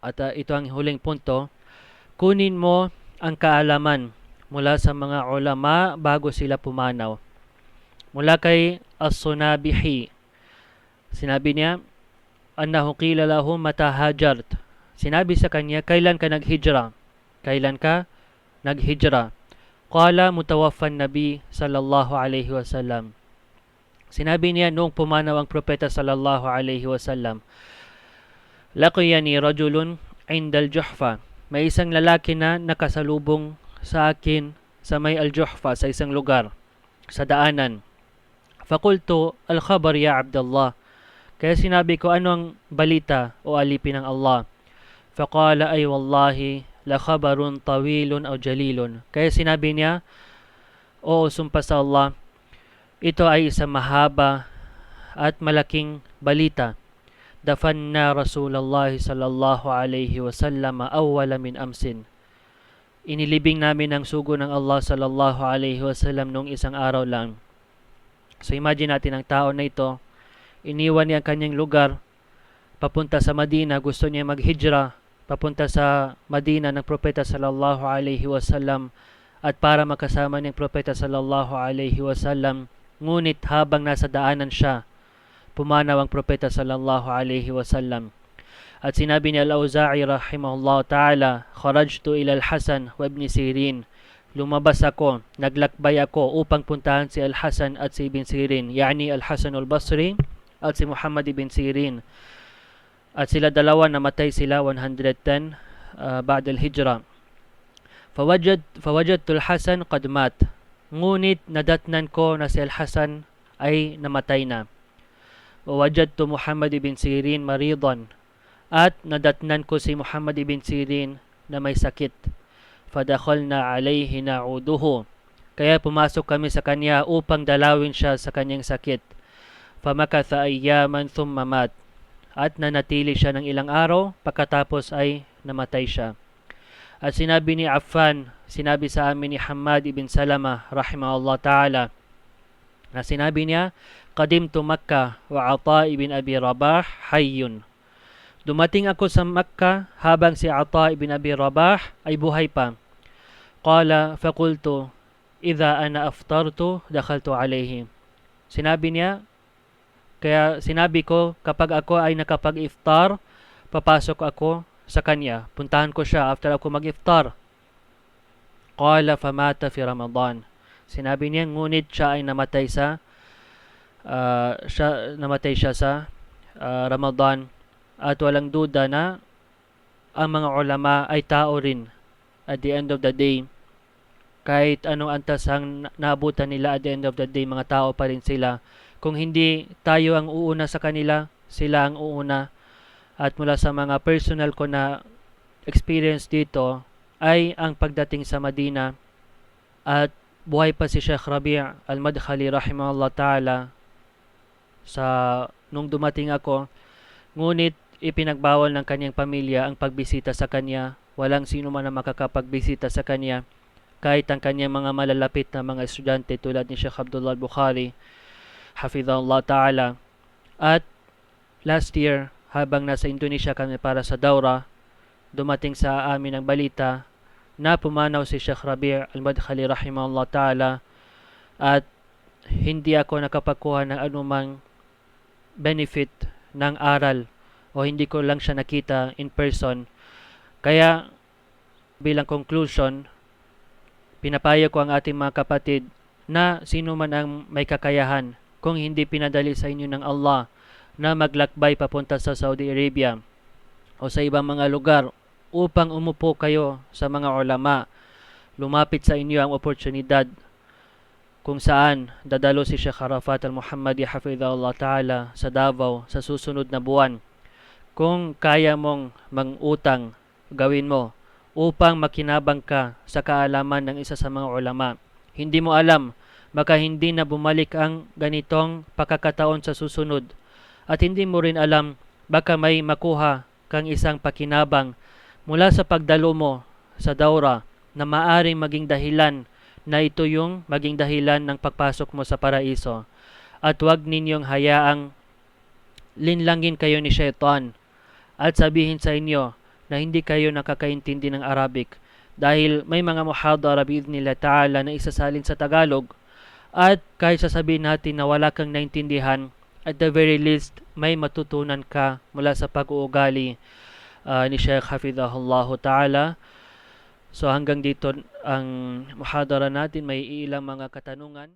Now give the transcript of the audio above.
At ito ang huling punto, kunin mo ang kaalaman mula sa mga ulama bago sila pumanaw. Mula kay As-Sunabihi, sinabi niya, annahu qila lahu mata hajart. Sinabi sa kanya, kailan ka naghijra? Kailan ka naghijra? Qala mutawaffan nabi sallallahu alaihi wasallam. Sinabi niya noong pumanaw ang propeta sallallahu alaihi wasallam, laqiyani rajulun indal juhfa. May isang lalaki na nakasalubong sa akin sa may al-Juhfa, sa isang lugar, sa daanan. Fakultu al-khabar ya Abdullah. Kaya sinabi ko, anong balita o alipin ng Allah? Faqala ay wallahi la khabarun tawilun aw jalilun. Kaya sinabi niya, oo, sumpa sa Allah, ito ay isang mahaba at malaking balita. Dafanna Rasulullah sallallahu alaihi wasallam awwala min amsin. Inilibing namin ang sugo ng Allah sallallahu alaihi wasallam noong isang araw lang. So imagine natin ang tao na ito, iniwan niya ang kanyang lugar, papunta sa Madina, gusto niya maghijra, papunta sa Madina ng propeta sallallahu alaihi wasallam at para makasama niyang propeta sallallahu alaihi wasallam. Ngunit habang nasa daanan siya, pumanaw ang propeta sallallahu alaihi wasallam. At sinabi ni Al-Auza'i rahimahullah ta'ala, kharajtu ila Al-Hasan wa Ibn Sirin. Lumabas ako, naglakbay ako upang puntahan si Al-Hasan at si Ibn Sirin, yani Al-Hasan al-Basri at si Muhammad Ibn Sirin. At sila dalawa, namatay sila 110 ba'da al-hijra. Fawajadtu Al-Hasan qad mat. Ngunit nadatnan ko na si Al-Hasan ay namatay na. Wajadtu Muhammad Ibn Sirin maridan. At nadatnan ko si Muhammad Ibn Sirin na may sakit. Fadakhalna alayhi na'uduhu. Kaya pumasok kami sa kanya upang dalawin siya sa kanyang sakit. Famakatha ayyaman thumma mat. At nanatili siya ng ilang araw, pagkatapos ay namatay siya. At sinabi ni Affan, sinabi sa amin ni Hammad ibn Salama rahimahullah ta'ala, na sinabi niya, qadimtu Makkah wa Ata ibn Abi Rabah hayyun. Dumating ako sa Makkah habang si Ata ibn Abi Rabah ay buhay pa. Qala faqultu idha ana aftartu dakhaltu alayhi. Sinabi niya, kaya sinabi ko, kapag ako ay nakapag-iftar, papasok ako sa kanya. Puntahan ko siya after ako mag-iftar. Qala famata fi Ramadan. Sinabi niya, ngunit siya ay namatay siya sa Ramadan. At walang duda na ang mga ulama ay tao rin at the end of the day. Kahit anong antas ang naabutan nila at the end of the day, mga tao pa rin sila. Kung hindi tayo ang uuna sa kanila, sila ang uuna. At mula sa mga personal ko na experience dito ay ang pagdating sa Madina at buhay pa si Sheikh Rabi' al-Madkhali rahimahullah ta'ala nung dumating ako. Ngunit ipinagbawal ng kanyang pamilya ang pagbisita sa kanya. Walang sino man na makakapagbisita sa kanya, kahit ang kanyang mga malalapit na mga estudyante tulad ni Sheikh Abdullah al-Bukhari hafidhahullah ta'ala. At last year, habang nasa Indonesia kami para sa Daura, dumating sa amin ang balita na pumanaw si Sheikh Rabi' al-Madkhali rahimahullah ta'ala at hindi ako nakapagkuha ng anumang benefit ng aral o hindi ko lang siya nakita in person. Kaya bilang conclusion, pinapaya ko ang ating mga kapatid na sino man ang may kakayahan, kung hindi pinadali sa inyo ng Allah na maglakbay papunta sa Saudi Arabia o sa ibang mga lugar upang umupo kayo sa mga ulama, lumapit sa inyo ang oportunidad kung saan dadalo si Sheikh Arafat al-Muhammadi hafidhahullah ta'ala sa Davao sa susunod na buwan. Kung kaya mong mangutang, gawin mo upang makinabang ka sa kaalaman ng isa sa mga ulama. Hindi mo alam, baka hindi na bumalik ang ganitong pagkakataon sa susunod. At hindi mo rin alam, baka may makuha kang isang pakinabang mula sa pagdalo mo sa Daura na maaring maging dahilan na ito yung maging dahilan ng pagpasok mo sa paraiso. At huwag ninyong hayaang linlangin kayo ni Shaitan at sabihin sa inyo na hindi kayo nakakaintindi ng Arabic, dahil may mga muhadara biidhnillah ta'ala na isasalin sa Tagalog, at kahit sasabihin natin na wala kang naintindihan, at the very least may matutunan ka mula sa pag-uugali ni Sheikh Hafidhahullah Ta'ala. So hanggang dito ang muhadara natin, may ilang mga katanungan.